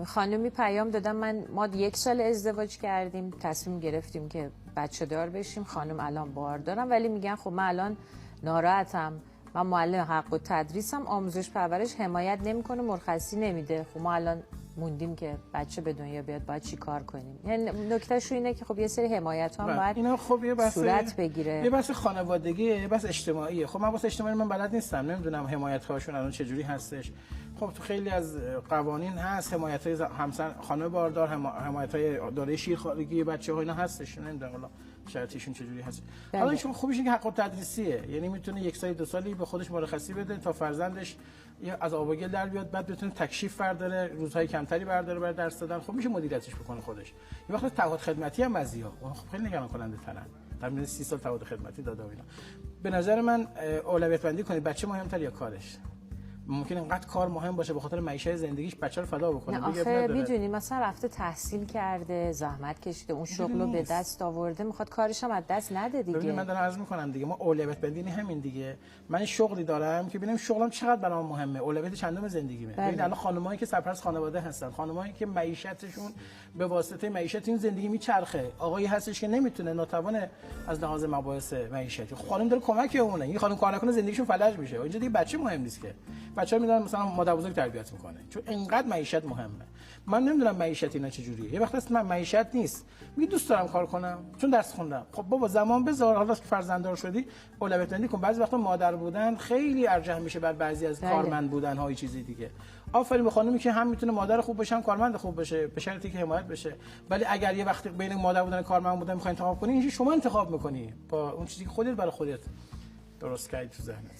خانمی پیام دادم ما 1 سال ازدواج کردیم، تصمیم گرفتیم که بچه دار بشیم، خانم الان باردارم، ولی میگن خب من الان ناراحتم، من معلم حق و تدریسم، آموزش پرورش حمایت نمیکنه، مرخصی نمیده، خب ما الان موندیم که بچه به دنیا بیاد، باید چی کار کنیم؟ یعنی نکتهش اینه که خب یه سری حمایت هم باید اینا خب یه بحث صورت بگیره، یه بحث خانوادگیه، یه بحث اجتماعیه. خب من واسه اجتماعی من بلد نیستم، نمیدونم حمایت هاشون الان چه جوری هستش. خب تو خیلی از قوانین هست حمایت های همسن خانم باردار، حمایت های دوره شیرخوارگی بچه‌ها اینا هستش، نمیدونم حالا شرطشون چه جوری هست. حالا چون خوبیش اینه که حق التدریسیه، یعنی میتونه 1 سال 2 سالی به خودش مرخصی بده تا فرزندش از آب و گل در بیاد، بعد بتونه تکشیف برداره، روزهای کمتری برداره برای درس دادن. خب میشه مدیریتش بکنه خودش. یه وقت تعهد خدمتی هم بعضیا خب خیلی نگران کننده ترن، در مورد 30 سال تعهد خدمتی داده و اینا. به نظر من اولویت بندی کنید، بچه مهمتر یا کارش؟ ممکنه انقدر کار مهم باشه به خاطر معیشت زندگیش بچه رو فدا بکنه. نه آخه میدونی مثلا رفته تحصیل کرده، زحمت کشیده، اون شغل رو به دست آورده، میخواد کارش هم از دست نده دیگه. ببین من دارم عرض میکنم دیگه، ما اولویت بندی همین دیگه. من شغلی دارم که ببینم شغلم چقدر برام مهمه، اولویت چندم زندگیمه. ببین الان خانمایی که سرپرست خانواده هستن، خانمایی که معیشتشون به واسطه معیشت این زندگی میچرخه، آقایی هستش که نمیتونه، ناتوانه از لحاظ مباحث معیشتی، خانم داره کمک اونه، این خانم کار نکنه زندگیشون فلج میشه. اینجا دیگه بچه مهم نیست که، بچه‌ها میدونن مثلا مادر بزرگ تربیت میکنه، چون اینقدر معیشت مهمه. من نمیدونم معیشت اینا چه جوریه، یه وقت هست من معیشت نیست، میگه دوست دارم کار کنم چون درس خوندم. خب بابا زمان بذار، حالا که فرزنددار شدی اولویت بندی کن. بعضی وقتا مادر بودن خیلی ارجح میشه بر بعضی از کارمند بودن های چیزی دیگه. آفرین به خانومی که هم میتونه مادر خوب بشه هم کارمند خوب بشه، به شرطی که حمایت بشه. ولی اگر یه وقتی بین مادر بودن و کارمند بودن میخوای انتخاب کنی، این شما انتخاب میکنی با اون چیزی که خودت برای خودت درست کردی تو ذهنت.